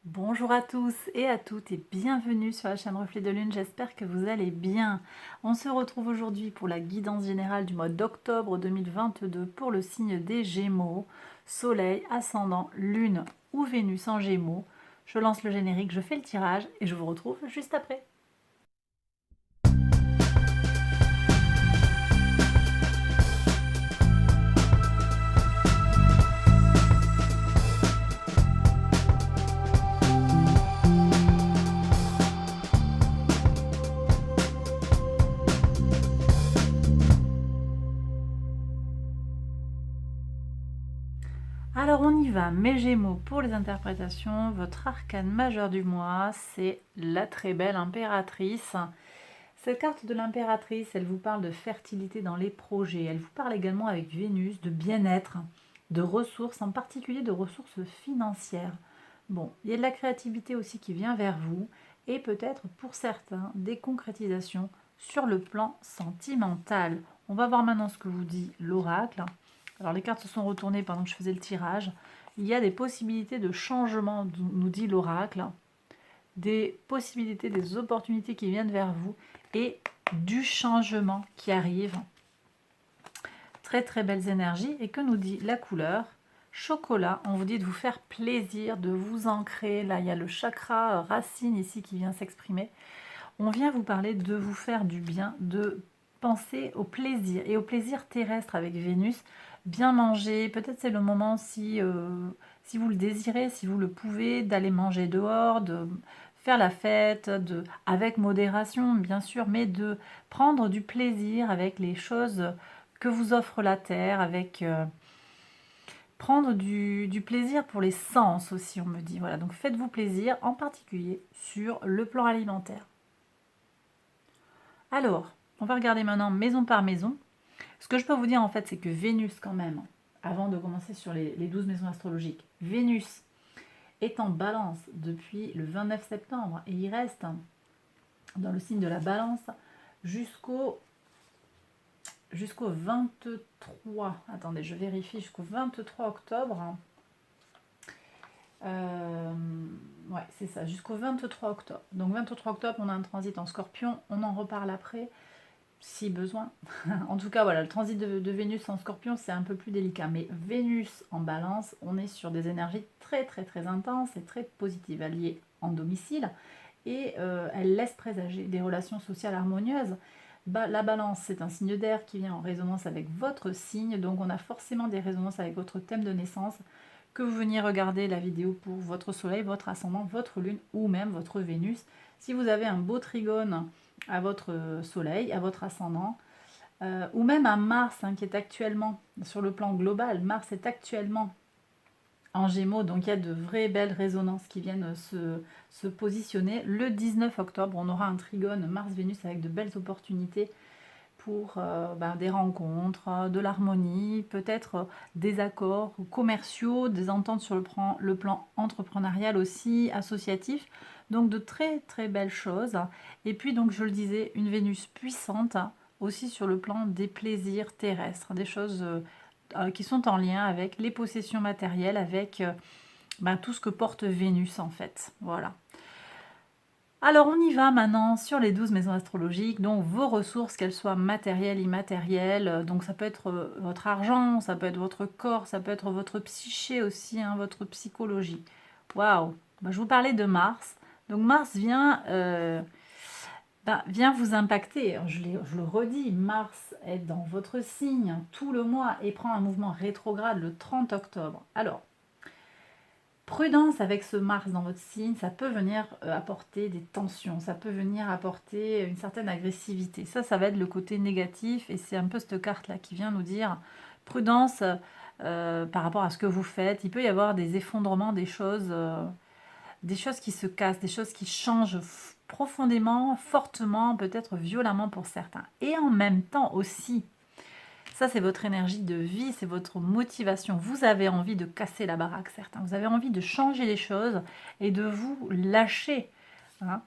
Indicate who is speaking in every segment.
Speaker 1: Bonjour à tous et à toutes et bienvenue sur la chaîne Reflet de Lune, j'espère que vous allez bien. On se retrouve aujourd'hui pour la guidance générale du mois d'octobre 2022 pour le signe des Gémeaux, Soleil, Ascendant, Lune ou Vénus en Gémeaux. Je lance le générique, je fais le tirage et je vous retrouve juste après. Alors on y va, mes Gémeaux, pour les interprétations, votre arcane majeur du mois, c'est la très belle impératrice. Cette carte de l'impératrice, elle vous parle de fertilité dans les projets, elle vous parle également avec Vénus de bien-être, de ressources, en particulier de ressources financières. Bon, il y a de la créativité aussi qui vient vers vous, et peut-être pour certains des concrétisations sur le plan sentimental. On va voir maintenant ce que vous dit l'oracle. Alors les cartes se sont retournées pendant que je faisais le tirage. Il y a des possibilités de changement, nous dit l'oracle, des possibilités, des opportunités qui viennent vers vous et du changement qui arrive. Très très belles énergies. Et que nous dit la couleur? Chocolat. On vous dit de vous faire plaisir, de vous ancrer. Là, il y a le chakra racine ici qui vient s'exprimer. On vient vous parler de vous faire du bien, de penser au plaisir et au plaisir terrestre avec Vénus. Bien manger, peut-être c'est le moment si vous le désirez, si vous le pouvez, d'aller manger dehors, de faire la fête, avec modération bien sûr, mais de prendre du plaisir avec les choses que vous offre la Terre, avec prendre du plaisir pour les sens aussi, on me dit. Voilà, donc faites-vous plaisir, en particulier sur le plan alimentaire. Alors, on va regarder maintenant maison par maison. Ce que je peux vous dire en fait, c'est que Vénus quand même, avant de commencer sur les 12 maisons astrologiques, Vénus est en balance depuis le 29 septembre et il reste dans le signe de la balance jusqu'au 23. Attendez, je vérifie, jusqu'au 23 octobre. Ouais, c'est ça, jusqu'au 23 octobre. Donc 23 octobre, on a un transit en Scorpion, on en reparle après. Si besoin. En tout cas, voilà, le transit de Vénus en Scorpion, c'est un peu plus délicat. Mais Vénus en Balance, on est sur des énergies très très très intenses et très positives, alliées en domicile. Et elle laisse présager des relations sociales harmonieuses. La Balance, c'est un signe d'air qui vient en résonance avec votre signe. Donc on a forcément des résonances avec votre thème de naissance. Que vous veniez regarder la vidéo pour votre Soleil, votre Ascendant, votre Lune ou même votre Vénus. Si vous avez un beau trigone à votre Soleil, à votre Ascendant, ou même à Mars, qui est actuellement, sur le plan global, Mars est actuellement en Gémeaux, donc il y a de vraies belles résonances qui viennent se positionner. Le 19 octobre, on aura un trigone Mars-Vénus avec de belles opportunités pour des rencontres, de l'harmonie, peut-être des accords commerciaux, des ententes sur le plan entrepreneurial aussi, associatif. Donc de très très belles choses. Et puis donc je le disais, une Vénus puissante aussi sur le plan des plaisirs terrestres, des choses qui sont en lien avec les possessions matérielles, avec tout ce que porte Vénus en fait. Voilà. Alors on y va maintenant sur les 12 maisons astrologiques, donc vos ressources, qu'elles soient matérielles, immatérielles, donc ça peut être votre argent, ça peut être votre corps, ça peut être votre psyché aussi, votre psychologie. Waouh. Je vous parlais de Mars, donc Mars vient vous impacter. Je le redis, Mars est dans votre signe tout le mois et prend un mouvement rétrograde le 30 octobre. Alors, prudence avec ce Mars dans votre signe, ça peut venir apporter des tensions, ça peut venir apporter une certaine agressivité. Ça va être le côté négatif et c'est un peu cette carte-là qui vient nous dire prudence par rapport à ce que vous faites. Il peut y avoir des effondrements, des choses qui se cassent, des choses qui changent profondément, fortement, peut-être violemment pour certains. Et en même temps aussi, ça, c'est votre énergie de vie, c'est votre motivation. Vous avez envie de casser la baraque, certains. Vous avez envie de changer les choses et de vous lâcher. Hein.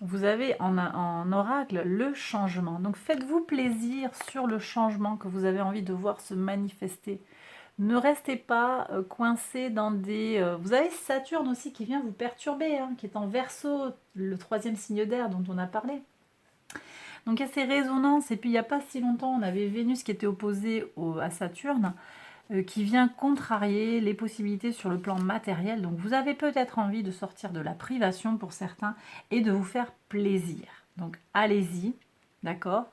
Speaker 1: Vous avez en oracle le changement. Donc faites-vous plaisir sur le changement que vous avez envie de voir se manifester Ne restez pas coincé dans des... vous avez Saturne aussi qui vient vous perturber, hein, qui est en Verseau, le 3e signe d'air dont on a parlé. Donc il y a ces résonances, et puis il n'y a pas si longtemps, on avait Vénus qui était opposée à Saturne, qui vient contrarier les possibilités sur le plan matériel. Donc vous avez peut-être envie de sortir de la privation pour certains et de vous faire plaisir. Donc allez-y, d'accord?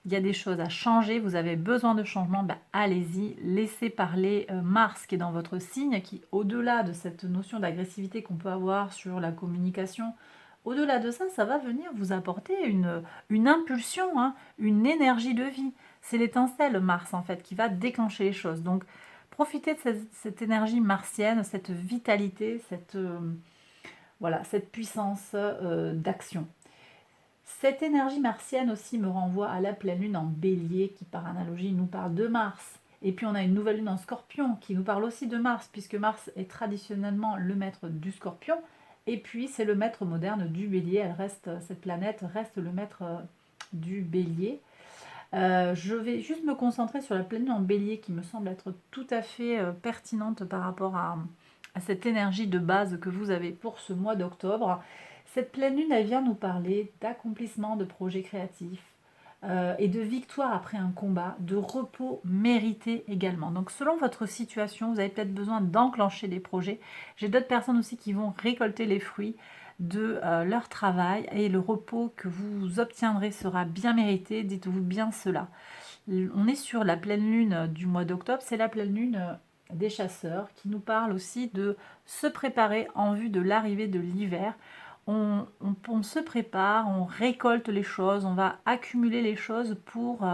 Speaker 1: Il y a des choses à changer, vous avez besoin de changement, ben, allez-y, laissez parler Mars qui est dans votre signe, qui au-delà de cette notion d'agressivité qu'on peut avoir sur la communication, au-delà de ça, ça va venir vous apporter une impulsion, hein, une énergie de vie. C'est l'étincelle Mars en fait qui va déclencher les choses. Donc profitez de cette énergie martienne, cette vitalité, voilà, cette puissance d'action. Cette énergie martienne aussi me renvoie à la pleine lune en bélier qui par analogie nous parle de Mars. Et puis on a une nouvelle lune en scorpion qui nous parle aussi de Mars puisque Mars est traditionnellement le maître du scorpion. Et puis c'est le maître moderne du bélier. Cette planète reste le maître du bélier. Je vais juste me concentrer sur la pleine lune en bélier qui me semble être tout à fait pertinente par rapport à cette énergie de base que vous avez pour ce mois d'octobre. Cette pleine lune, elle vient nous parler d'accomplissement de projets créatifs et de victoire après un combat, de repos mérité également. Donc selon votre situation, vous avez peut-être besoin d'enclencher des projets. J'ai d'autres personnes aussi qui vont récolter les fruits de leur travail et le repos que vous obtiendrez sera bien mérité, dites-vous bien cela. On est sur la pleine lune du mois d'octobre, c'est la pleine lune des chasseurs qui nous parle aussi de se préparer en vue de l'arrivée de l'hiver. On se prépare, on récolte les choses, on va accumuler les choses pour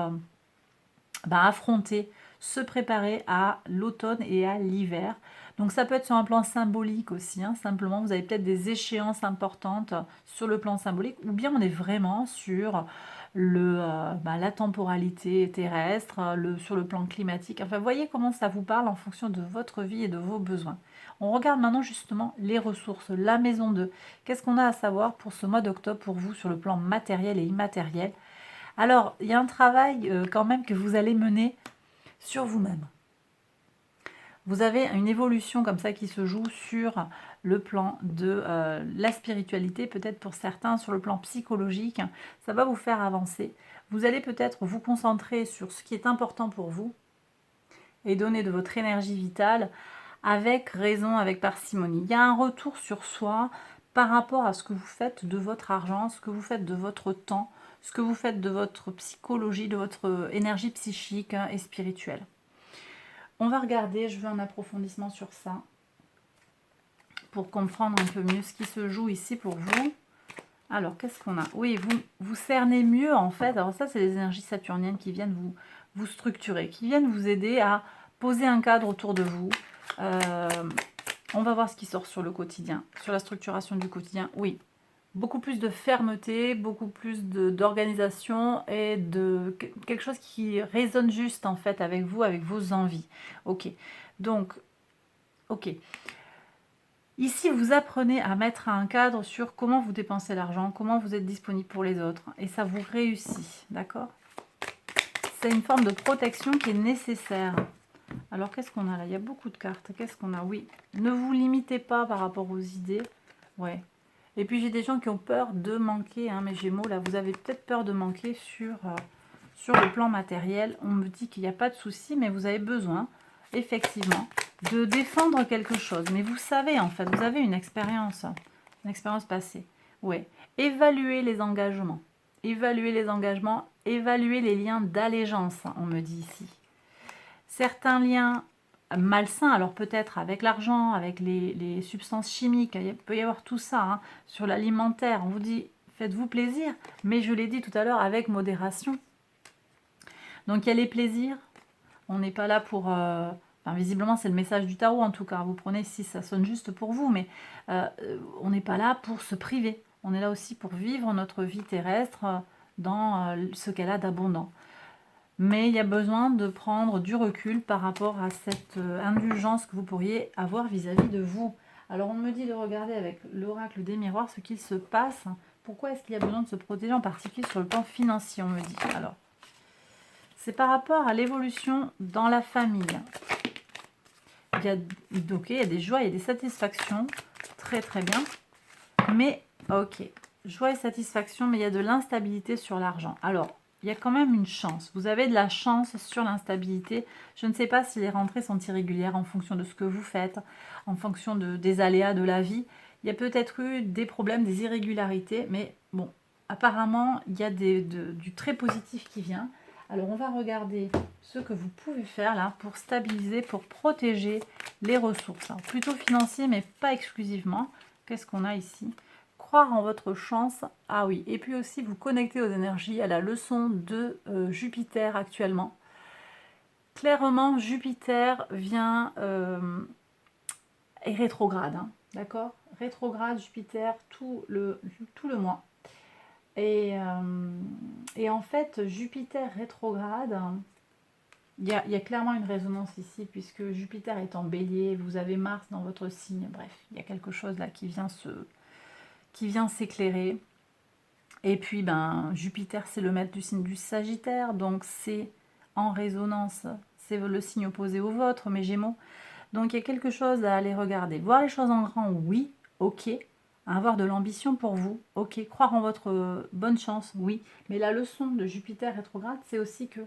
Speaker 1: affronter, se préparer à l'automne et à l'hiver. Donc ça peut être sur un plan symbolique aussi, hein. Simplement vous avez peut-être des échéances importantes sur le plan symbolique, ou bien on est vraiment sur la temporalité terrestre, sur le plan climatique. Enfin, voyez comment ça vous parle en fonction de votre vie et de vos besoins. On regarde maintenant justement les ressources, la maison 2. Qu'est-ce qu'on a à savoir pour ce mois d'octobre pour vous sur le plan matériel et immatériel? Alors, il y a un travail quand même que vous allez mener sur vous-même. Vous avez une évolution comme ça qui se joue sur le plan de la spiritualité, peut-être pour certains sur le plan psychologique. Ça va vous faire avancer. Vous allez peut-être vous concentrer sur ce qui est important pour vous et donner de votre énergie vitale avec raison, avec parcimonie. Il y a un retour sur soi par rapport à ce que vous faites de votre argent, ce que vous faites de votre temps, ce que vous faites de votre psychologie, de votre énergie psychique et spirituelle. On va regarder, je veux un approfondissement sur ça pour comprendre un peu mieux ce qui se joue ici pour vous. Alors, qu'est-ce qu'on a? Oui, vous cernez mieux en fait. Alors ça, c'est les énergies saturniennes qui viennent vous structurer, qui viennent vous aider à poser un cadre autour de vous. On va voir ce qui sort sur le quotidien, sur la structuration du quotidien. Oui, beaucoup plus de fermeté, beaucoup plus d'organisation et de quelque chose qui résonne juste en fait avec vous, avec vos envies. Ok, donc, ok. Ici, vous apprenez à mettre un cadre sur comment vous dépensez l'argent, comment vous êtes disponible pour les autres, et ça vous réussit, d'accord? C'est une forme de protection qui est nécessaire. Alors, qu'est-ce qu'on a là? Il y a beaucoup de cartes. Qu'est-ce qu'on a? Oui, ne vous limitez pas par rapport aux idées. Ouais. Et puis, j'ai des gens qui ont peur de manquer, hein, mes Gémeaux. Là, vous avez peut-être peur de manquer sur le plan matériel. On me dit qu'il n'y a pas de souci, mais vous avez besoin, effectivement, de défendre quelque chose. Mais vous savez, en fait, vous avez une expérience passée. Oui. Évaluez les engagements. Évaluez les engagements. Évaluez les liens d'allégeance, on me dit ici. Certains liens malsains, alors peut-être avec l'argent, avec les substances chimiques, il peut y avoir tout ça, hein, sur l'alimentaire. On vous dit, faites-vous plaisir, mais je l'ai dit tout à l'heure, avec modération. Donc il y a les plaisirs, on n'est pas là pour... enfin, visiblement, c'est le message du tarot en tout cas, vous prenez si ça sonne juste pour vous, mais on n'est pas là pour se priver. On est là aussi pour vivre notre vie terrestre dans ce qu'elle a d'abondant. Mais il y a besoin de prendre du recul par rapport à cette indulgence que vous pourriez avoir vis-à-vis de vous. Alors on me dit de regarder avec l'oracle des miroirs ce qu'il se passe. Pourquoi est-ce qu'il y a besoin de se protéger en particulier sur le plan financier, on me dit. Alors, c'est par rapport à l'évolution dans la famille. ok, il y a des joies, il y a des satisfactions. Très très bien. Mais, ok, joie et satisfaction, mais il y a de l'instabilité sur l'argent. Alors, il y a quand même une chance. Vous avez de la chance sur l'instabilité. Je ne sais pas si les rentrées sont irrégulières en fonction de ce que vous faites, en fonction des aléas de la vie. Il y a peut-être eu des problèmes, des irrégularités, mais bon, apparemment, il y a du très positif qui vient. Alors, on va regarder ce que vous pouvez faire là pour stabiliser, pour protéger les ressources. Alors, plutôt financier, mais pas exclusivement. Qu'est-ce qu'on a ici? Croire en votre chance. Ah oui, et puis aussi vous connecter aux énergies, à la leçon de Jupiter actuellement. Clairement, Jupiter vient est rétrograde, hein, d'accord? Rétrograde Jupiter tout le mois. Et en fait, Jupiter rétrograde, il y a clairement une résonance ici, puisque Jupiter est en bélier, vous avez Mars dans votre signe, bref, il y a quelque chose là qui vient s'éclairer. Et puis, ben, Jupiter, c'est le maître du signe du Sagittaire, donc c'est en résonance, c'est le signe opposé au vôtre, mes Gémeaux. Donc, il y a quelque chose à aller regarder. Voir les choses en grand, oui, ok. Avoir de l'ambition pour vous, ok. Croire en votre bonne chance, oui. Mais la leçon de Jupiter rétrograde, c'est aussi que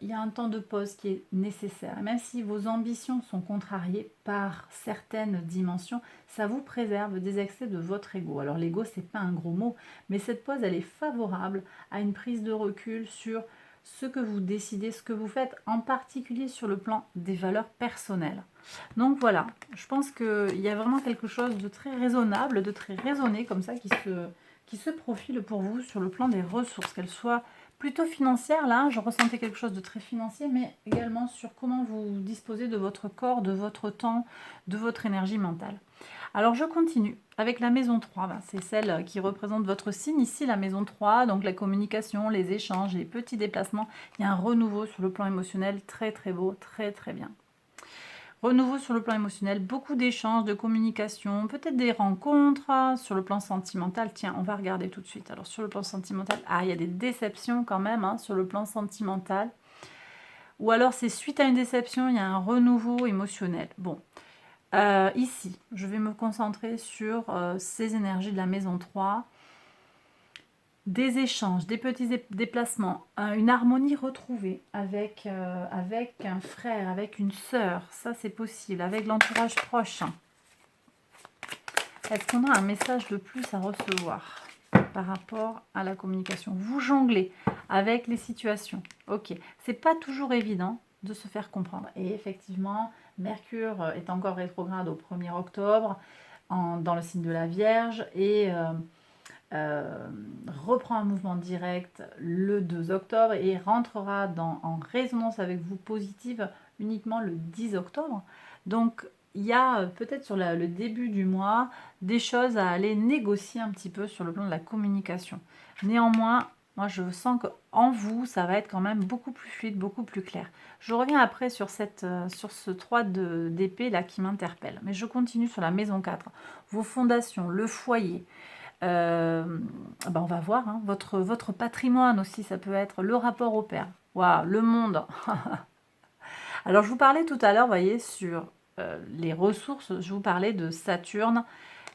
Speaker 1: il y a un temps de pause qui est nécessaire. Et même si vos ambitions sont contrariées par certaines dimensions, ça vous préserve des excès de votre ego. Alors l'ego, c'est pas un gros mot, mais cette pause, elle est favorable à une prise de recul sur ce que vous décidez, ce que vous faites, en particulier sur le plan des valeurs personnelles. Donc voilà, je pense qu'il y a vraiment quelque chose de très raisonnable, de très raisonné comme ça qui se profile pour vous sur le plan des ressources, qu'elles soient plutôt financière, là, je ressentais quelque chose de très financier, mais également sur comment vous disposez de votre corps, de votre temps, de votre énergie mentale. Alors, je continue avec la maison 3. Ben, c'est celle qui représente votre signe ici, la maison 3, donc la communication, les échanges, les petits déplacements. Il y a un renouveau sur le plan émotionnel très, très beau, très, très bien. Renouveau sur le plan émotionnel, beaucoup d'échanges, de communication, peut-être des rencontres. Sur le plan sentimental, tiens, on va regarder tout de suite. Alors sur le plan sentimental, il y a des déceptions quand même hein, sur le plan sentimental. Ou alors c'est suite à une déception, il y a un renouveau émotionnel. Bon, ici, je vais me concentrer sur ces énergies de la maison 3. Des échanges, des petits déplacements, une harmonie retrouvée avec un frère, avec une sœur, ça c'est possible, avec l'entourage proche. Est-ce qu'on a un message de plus à recevoir par rapport à la communication? Vous jonglez avec les situations. Ok, c'est pas toujours évident de se faire comprendre. Et effectivement, Mercure est encore rétrograde au 1er octobre dans le signe de la Vierge et reprend un mouvement direct le 2 octobre et rentrera en résonance avec vous positive uniquement le 10 octobre. Donc, il y a peut-être sur le début du mois des choses à aller négocier un petit peu sur le plan de la communication. Néanmoins, moi je sens qu'en vous, ça va être quand même beaucoup plus fluide, beaucoup plus clair. Je reviens après sur ce 3 d'épée là qui m'interpelle. Mais je continue sur la maison 4. Vos fondations, le foyer. On va voir, hein, votre patrimoine aussi, ça peut être le rapport au père. Waouh, le monde. Alors, je vous parlais tout à l'heure, vous voyez, sur les ressources, je vous parlais de Saturne,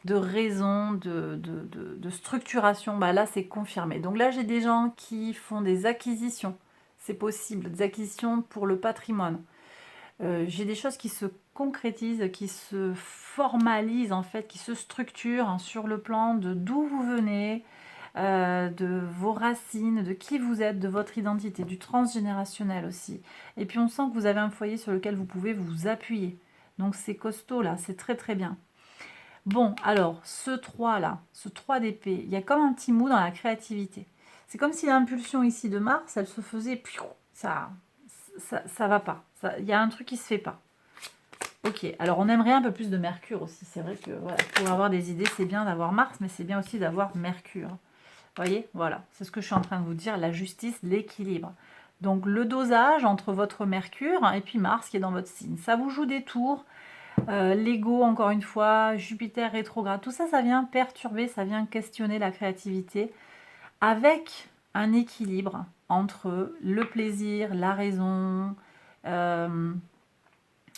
Speaker 1: de raison, de structuration. Bah, là, c'est confirmé. Donc là, j'ai des gens qui font des acquisitions. C'est possible, des acquisitions pour le patrimoine. J'ai des choses qui se concrétisent, qui se formalisent en fait, qui se structurent hein, sur le plan de d'où vous venez, de vos racines, de qui vous êtes, de votre identité, du transgénérationnel aussi. Et puis on sent que vous avez un foyer sur lequel vous pouvez vous appuyer. Donc c'est costaud là, c'est très très bien. Bon, alors ce 3 là, ce 3 d'épée, il y a comme un petit mot dans la créativité. C'est comme si l'impulsion ici de Mars, elle se faisait, puis ça va pas. Il y a un truc qui se fait pas. Ok, alors on aimerait un peu plus de Mercure aussi. C'est vrai que voilà, pour avoir des idées, c'est bien d'avoir Mars, mais c'est bien aussi d'avoir Mercure. Vous voyez, voilà, c'est ce que je suis en train de vous dire, la justice, l'équilibre. Donc le dosage entre votre Mercure et puis Mars qui est dans votre signe. Ça vous joue des tours. L'ego, encore une fois, Jupiter rétrograde, tout ça, ça vient perturber, ça vient questionner la créativité avec un équilibre entre le plaisir, la raison,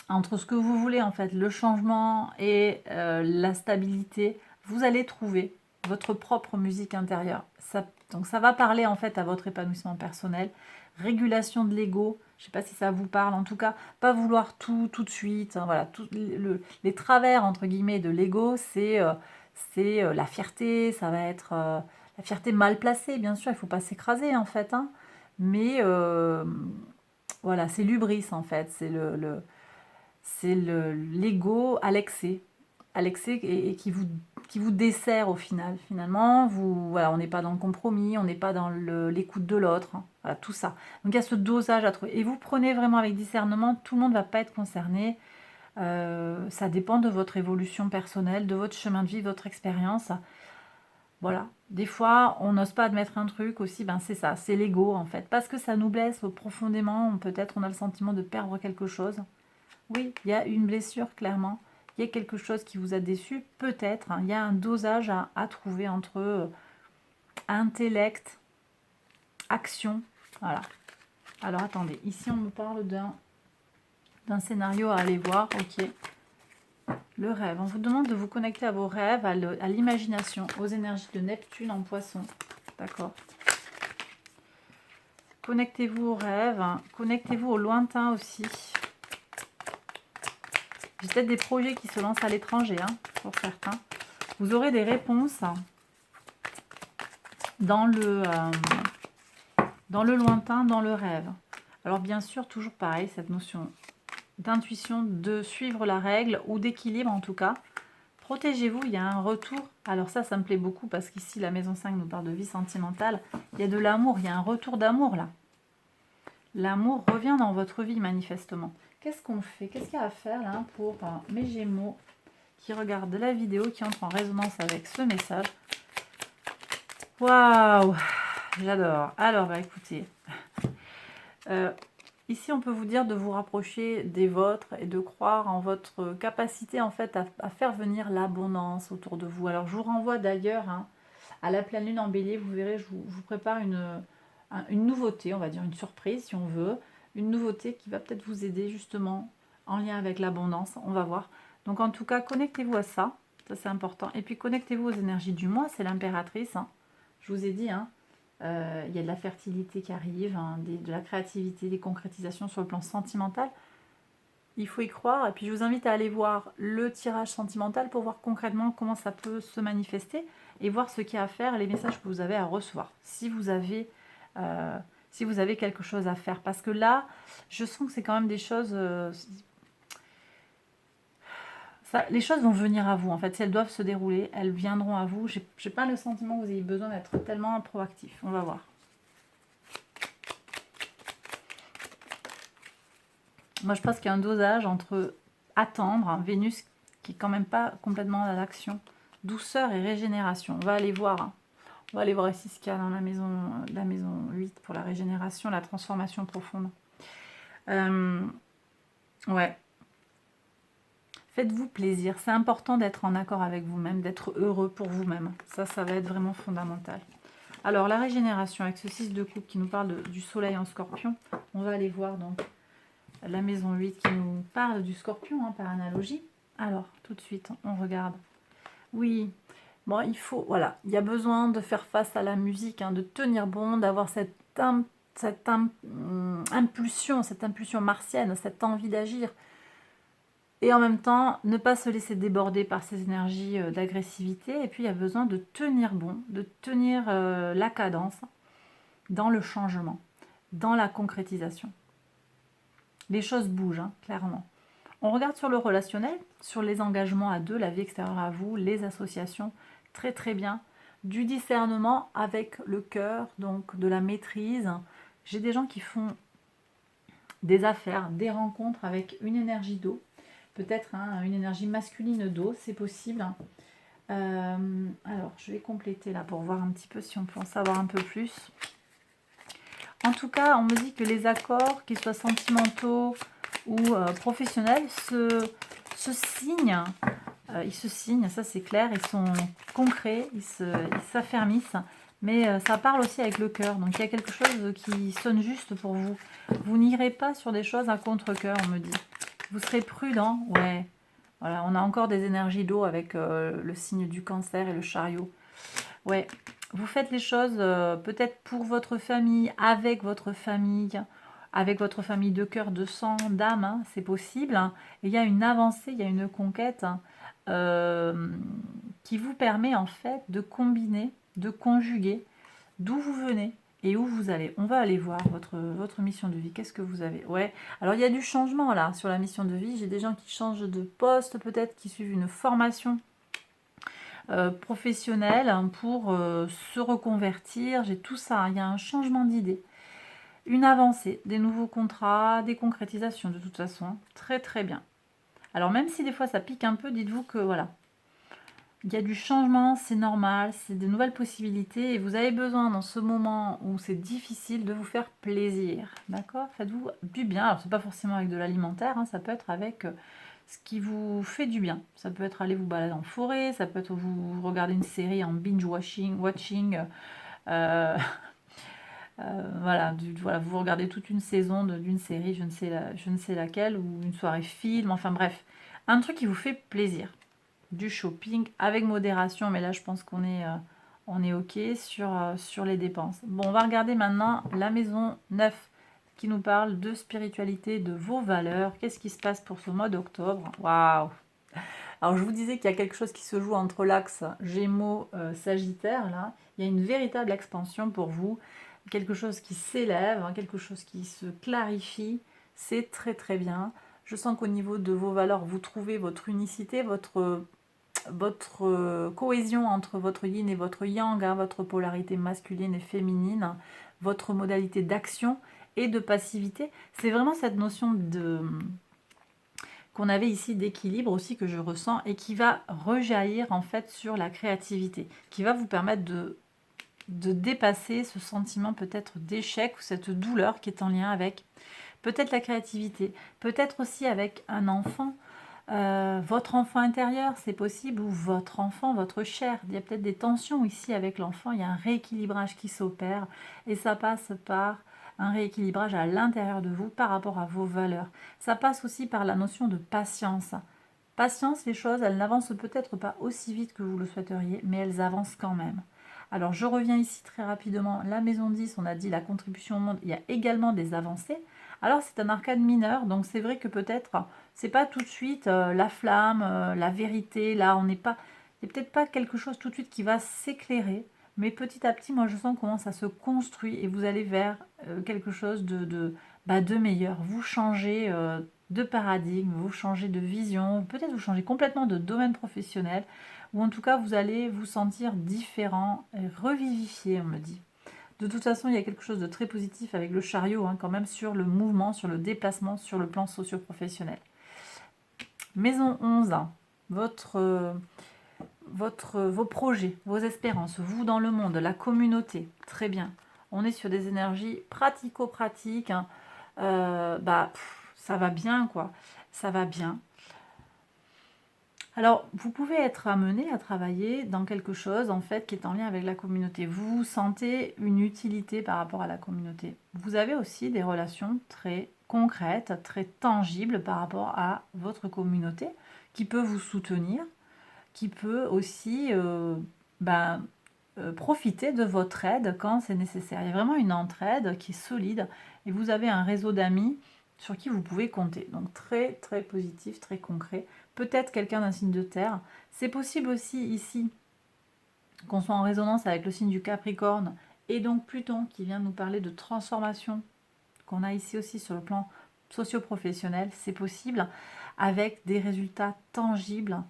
Speaker 1: entre ce que vous voulez en fait, le changement et la stabilité, vous allez trouver votre propre musique intérieure. Donc ça va parler en fait à votre épanouissement personnel, régulation de l'ego, je ne sais pas si ça vous parle, en tout cas, pas vouloir tout de suite, hein, voilà, les travers entre guillemets de l'ego, c'est la fierté, ça va être la fierté mal placée, bien sûr, il ne faut pas s'écraser en fait, hein, mais voilà, c'est l'hubris en fait, c'est l'ego à l'excès, et qui vous dessert au final. Finalement, voilà, on n'est pas dans le compromis, on n'est pas dans l'écoute de l'autre, hein. Voilà, tout ça. Donc il y a ce dosage à trouver. Et vous prenez vraiment avec discernement, tout le monde ne va pas être concerné. Ça dépend de votre évolution personnelle, de votre chemin de vie, votre expérience. Voilà. Des fois, on n'ose pas admettre un truc aussi, ben c'est ça, c'est l'ego en fait. Parce que ça nous blesse profondément, peut-être on a le sentiment de perdre quelque chose. Oui, il y a une blessure, clairement. Il y a quelque chose qui vous a déçu, peut-être, hein. Il y a un dosage à trouver entre intellect, action. Voilà. Alors, attendez. Ici, on me parle d'un scénario à aller voir. Ok. Le rêve. On vous demande de vous connecter à vos rêves, à l'imagination, aux énergies de Neptune en poisson. D'accord. Connectez-vous aux rêves. Connectez-vous au lointain aussi. J'ai peut-être des projets qui se lancent à l'étranger, hein, pour certains. Vous aurez des réponses dans le lointain, dans le rêve. Alors bien sûr, toujours pareil, cette notion d'intuition, de suivre la règle ou d'équilibre en tout cas. Protégez-vous, il y a un retour. Alors ça me plaît beaucoup parce qu'ici, la maison 5 nous parle de vie sentimentale. Il y a de l'amour, il y a un retour d'amour là. L'amour revient dans votre vie manifestement. Qu'est-ce qu'on fait? Qu'est-ce qu'il y a à faire là pour mes Gémeaux qui regardent la vidéo, qui entrent en résonance avec ce message? Waouh, j'adore. Alors, bah écoutez, ici on peut vous dire de vous rapprocher des vôtres et de croire en votre capacité en fait à faire venir l'abondance autour de vous. Alors je vous renvoie d'ailleurs à la pleine lune en bélier, vous verrez, je vous prépare une nouveauté, on va dire une surprise si on veut, une nouveauté qui va peut-être vous aider justement en lien avec l'abondance, on va voir. Donc en tout cas, connectez-vous à ça c'est important. Et puis connectez-vous aux énergies du mois, c'est l'impératrice, hein. Je vous ai dit, hein, il y a de la fertilité qui arrive, hein, de la créativité, des concrétisations sur le plan sentimental. Il faut y croire. Et puis je vous invite à aller voir le tirage sentimental pour voir concrètement comment ça peut se manifester et voir ce qu'il y a à faire, les messages que vous avez à recevoir. Si vous avez quelque chose à faire. Parce que là, je sens que c'est quand même des choses... les choses vont venir à vous, en fait. Si elles doivent se dérouler, elles viendront à vous. J'ai pas le sentiment que vous ayez besoin d'être tellement proactif. On va voir. Moi, je pense qu'il y a un dosage entre attendre, hein, Vénus qui est quand même pas complètement à l'action, douceur et régénération. On va aller voir. Hein. On va aller voir ici ce qu'il y a dans la maison 8 pour la régénération, la transformation profonde. Ouais. Faites-vous plaisir. C'est important d'être en accord avec vous-même, d'être heureux pour vous-même. Ça va être vraiment fondamental. Alors, la régénération, avec ce 6 de coupe qui nous parle du soleil en scorpion, on va aller voir donc la maison 8 qui nous parle du scorpion, hein, par analogie. Alors, tout de suite, on regarde. Oui, bon, il y a besoin de faire face à la musique, hein, de tenir bon, d'avoir cette impulsion martienne, cette envie d'agir. Et en même temps, ne pas se laisser déborder par ces énergies d'agressivité. Et puis, il y a besoin de tenir bon, de tenir la cadence dans le changement, dans la concrétisation. Les choses bougent, hein, clairement. On regarde sur le relationnel, sur les engagements à deux, la vie extérieure à vous, les associations, très très bien. Du discernement avec le cœur, donc de la maîtrise. J'ai des gens qui font des affaires, des rencontres avec une énergie d'eau. Peut-être une énergie masculine d'eau, c'est possible. Alors, je vais compléter là pour voir un petit peu si on peut en savoir un peu plus. En tout cas, on me dit que les accords, qu'ils soient sentimentaux ou professionnels, se signent. Ils se signent, ça c'est clair, ils sont concrets, ils s'affermissent. Mais ça parle aussi avec le cœur. Donc il y a quelque chose qui sonne juste pour vous. Vous n'irez pas sur des choses à contre-cœur, on me dit. Vous serez prudent, ouais. Voilà, on a encore des énergies d'eau avec le signe du cancer et le chariot. Ouais, vous faites les choses peut-être pour votre famille, avec votre famille de cœur, de sang, d'âme, hein, c'est possible, hein. Et il y a une avancée, il y a une conquête, hein, euh, qui vous permet en fait de combiner, de conjuguer d'où vous venez et où vous allez. On va aller voir votre mission de vie. Qu'est-ce que vous avez? Ouais, alors il y a du changement là sur la mission de vie. J'ai des gens qui changent de poste, peut-être qui suivent une formation professionnelle pour se reconvertir. J'ai tout ça, hein. Il y a un changement d'idée, une avancée, des nouveaux contrats, des concrétisations de toute façon. Très très bien. Alors même si des fois ça pique un peu, dites-vous que voilà, il y a du changement, c'est normal, c'est de nouvelles possibilités et vous avez besoin dans ce moment où c'est difficile de vous faire plaisir, d'accord? Faites-vous du bien. Alors c'est pas forcément avec de l'alimentaire, hein, ça peut être avec ce qui vous fait du bien. Ça peut être aller vous balader en forêt, ça peut être vous regarder une série en binge watching, euh, voilà, voilà, vous regardez toute une saison d'une série, je ne sais laquelle, ou une soirée film, enfin bref, un truc qui vous fait plaisir. Du shopping avec modération, mais là je pense on est ok sur les dépenses. Bon, on va regarder maintenant la maison 9 qui nous parle de spiritualité, de vos valeurs. Qu'est-ce qui se passe pour ce mois d'octobre? Waouh! Alors je vous disais qu'il y a quelque chose qui se joue entre l'axe Gémeaux, Sagittaire, là. Il y a une véritable expansion pour vous, quelque chose qui s'élève, hein, quelque chose qui se clarifie. C'est très très bien. Je sens qu'au niveau de vos valeurs, vous trouvez votre unicité, votre cohésion entre votre yin et votre yang, hein, votre polarité masculine et féminine, votre modalité d'action et de passivité. C'est vraiment cette notion de qu'on avait ici d'équilibre aussi que je ressens et qui va rejaillir en fait sur la créativité, qui va vous permettre de dépasser ce sentiment peut-être d'échec ou cette douleur qui est en lien avec peut-être la créativité, peut-être aussi avec un enfant. Votre enfant intérieur, c'est possible, ou votre enfant, votre chair. Il y a peut-être des tensions ici avec l'enfant, il y a un rééquilibrage qui s'opère et ça passe par un rééquilibrage à l'intérieur de vous par rapport à vos valeurs. Ça passe aussi par la notion de patience. Patience, les choses, elles n'avancent peut-être pas aussi vite que vous le souhaiteriez, mais elles avancent quand même. Alors je reviens ici très rapidement. La maison 10, on a dit la contribution au monde, il y a également des avancées. Alors c'est un arcane mineur, donc c'est vrai que peut-être c'est pas tout de suite la flamme, la vérité. Là, on n'est pas, il n'y a peut-être pas quelque chose tout de suite qui va s'éclairer, mais petit à petit, moi je sens comment ça se construit et vous allez vers quelque chose de meilleur. Vous changez de paradigme, vous changez de vision, peut-être vous changez complètement de domaine professionnel, ou en tout cas vous allez vous sentir différent, et revivifié, on me dit. De toute façon, il y a quelque chose de très positif avec le chariot, hein, quand même sur le mouvement, sur le déplacement, sur le plan socio-professionnel. Maison 11, vos projets, vos espérances, vous dans le monde, la communauté, très bien. On est sur des énergies pratico-pratiques, hein. Ça va bien, quoi. Ça va bien. Alors, vous pouvez être amené à travailler dans quelque chose en fait qui est en lien avec la communauté. Vous sentez une utilité par rapport à la communauté. Vous avez aussi des relations très concrètes, très tangibles par rapport à votre communauté qui peut vous soutenir, qui peut aussi profiter de votre aide quand c'est nécessaire. Il y a vraiment une entraide qui est solide et vous avez un réseau d'amis sur qui vous pouvez compter. Donc très très positif, très concret. Peut-être quelqu'un d'un signe de terre. C'est possible aussi ici qu'on soit en résonance avec le signe du Capricorne et donc Pluton qui vient nous parler de transformation qu'on a ici aussi sur le plan socio-professionnel. C'est possible avec des résultats tangibles,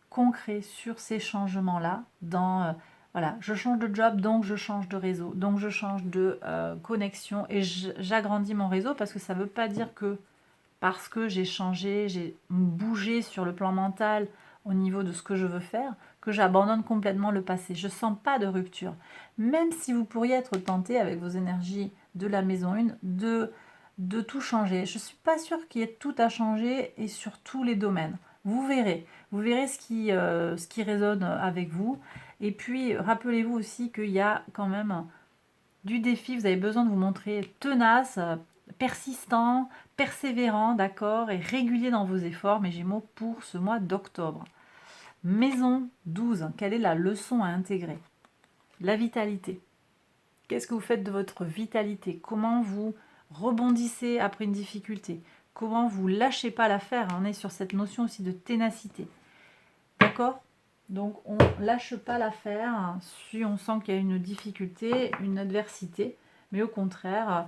Speaker 1: concrets sur ces changements-là dans voilà, je change de job, donc je change de réseau, donc je change de connexion et j'agrandis mon réseau parce que ça ne veut pas dire que parce que j'ai changé, j'ai bougé sur le plan mental au niveau de ce que je veux faire, que j'abandonne complètement le passé. Je ne sens pas de rupture. Même si vous pourriez être tenté avec vos énergies de la maison 1 de tout changer. Je ne suis pas sûre qu'il y ait tout à changer et sur tous les domaines. Vous verrez ce qui résonne avec vous. Et puis, rappelez-vous aussi qu'il y a quand même du défi. Vous avez besoin de vous montrer tenace, persistant, persévérant, d'accord, et régulier dans vos efforts, mes Gémeaux, pour ce mois d'octobre. Maison 12, quelle est la leçon à intégrer? La vitalité. Qu'est-ce que vous faites de votre vitalité? Comment vous rebondissez après une difficulté? Comment vous lâchez pas l'affaire? On est sur cette notion aussi de ténacité. D'accord? Donc on lâche pas l'affaire si on sent qu'il y a une difficulté, une adversité, mais au contraire,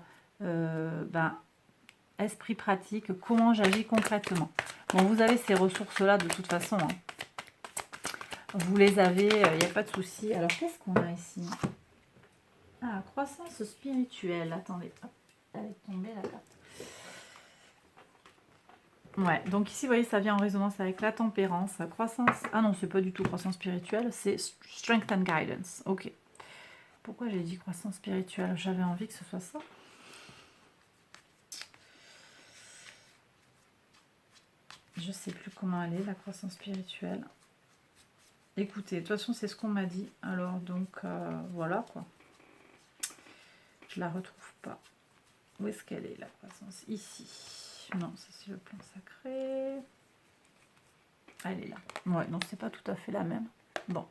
Speaker 1: esprit pratique, comment j'agis concrètement. Bon, vous avez ces ressources-là de toute façon. Hein. Vous les avez, il n'y a pas de souci. Alors, qu'est-ce qu'on a ici? Ah, croissance spirituelle. Attendez, hop, elle est tombée la carte. Ouais, donc ici, vous voyez, ça vient en résonance avec la tempérance, la croissance... Ah non, c'est pas du tout croissance spirituelle, c'est strength and guidance. Ok. Pourquoi j'ai dit croissance spirituelle? J'avais envie que ce soit ça. Je sais plus comment elle est, la croissance spirituelle. Écoutez, de toute façon, c'est ce qu'on m'a dit. Alors, donc, voilà, quoi. Je la retrouve pas. Où est-ce qu'elle est, la croissance? Ici. Non, ça, c'est le plan sacré. Elle est là. Ouais, non, c'est pas tout à fait la même. Bon.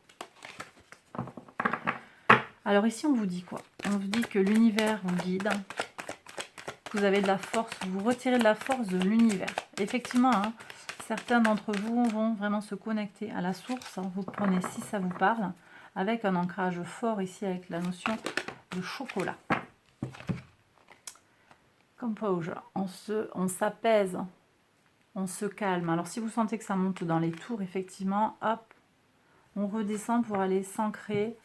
Speaker 1: Alors, ici, on vous dit quoi? On vous dit que l'univers vous guide. Que vous avez de la force. Vous retirez de la force de l'univers. Effectivement, hein, certains d'entre vous vont vraiment se connecter à la source. Vous prenez, si ça vous parle, avec un ancrage fort ici, avec la notion de chocolat. Composure, on s'apaise, on se calme. Alors si vous sentez que ça monte dans les tours, effectivement, hop, on redescend pour aller s'ancrer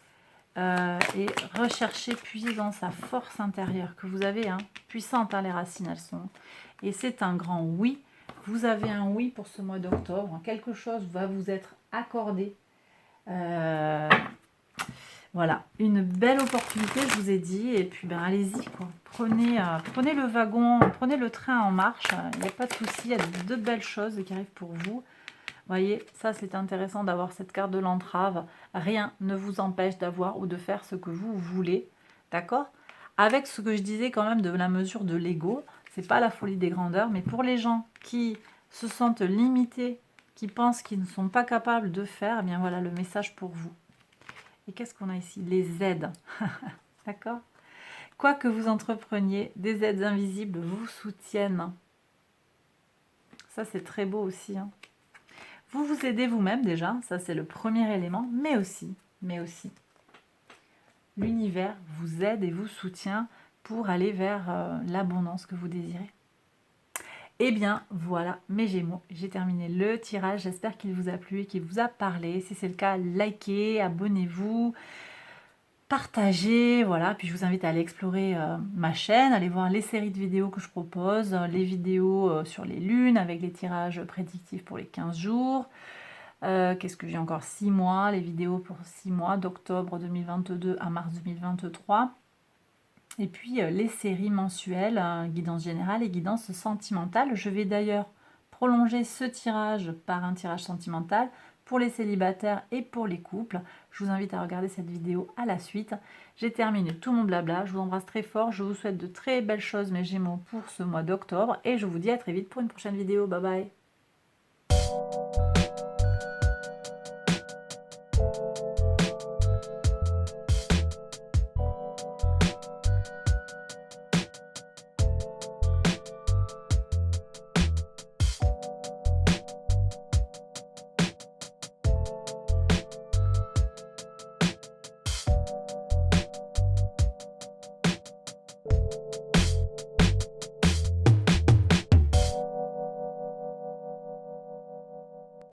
Speaker 1: et rechercher, puiser dans sa force intérieure que vous avez, hein, puissante, hein, les racines, elles sont. Et c'est un grand oui. Vous avez un oui pour ce mois d'octobre. Quelque chose va vous être accordé. Voilà, une belle opportunité, je vous ai dit, et puis ben, allez-y, quoi. Prenez le wagon, prenez le train en marche, il n'y a pas de souci, il y a de belles choses qui arrivent pour vous. Vous voyez, ça c'est intéressant d'avoir cette carte de l'entrave, rien ne vous empêche d'avoir ou de faire ce que vous voulez, d'accord? Avec ce que je disais quand même de la mesure de l'ego, c'est pas la folie des grandeurs, mais pour les gens qui se sentent limités, qui pensent qu'ils ne sont pas capables de faire, eh bien voilà le message pour vous. Et qu'est-ce qu'on a ici? Les aides. D'accord? Quoi que vous entrepreniez, des aides invisibles vous soutiennent. Ça, c'est très beau aussi. Hein. Vous vous aidez vous-même déjà, ça c'est le premier élément, mais aussi, l'univers vous aide et vous soutient pour aller vers l'abondance que vous désirez. Eh bien, voilà, mes Gémeaux, j'ai terminé le tirage. J'espère qu'il vous a plu et qu'il vous a parlé. Si c'est le cas, likez, abonnez-vous. Partagez, voilà, puis je vous invite à aller explorer ma chaîne, aller voir les séries de vidéos que je propose, les vidéos sur les lunes avec les tirages prédictifs pour les 15 jours. Qu'est-ce que j'ai encore? 6 mois, les vidéos pour 6 mois, d'octobre 2022 à mars 2023. Et puis les séries mensuelles, guidance générale et guidance sentimentale. Je vais d'ailleurs prolonger ce tirage par un tirage sentimental pour les célibataires et pour les couples. Je vous invite à regarder cette vidéo à la suite. J'ai terminé tout mon blabla. Je vous embrasse très fort. Je vous souhaite de très belles choses, mes Gémeaux, pour ce mois d'octobre. Et je vous dis à très vite pour une prochaine vidéo. Bye bye.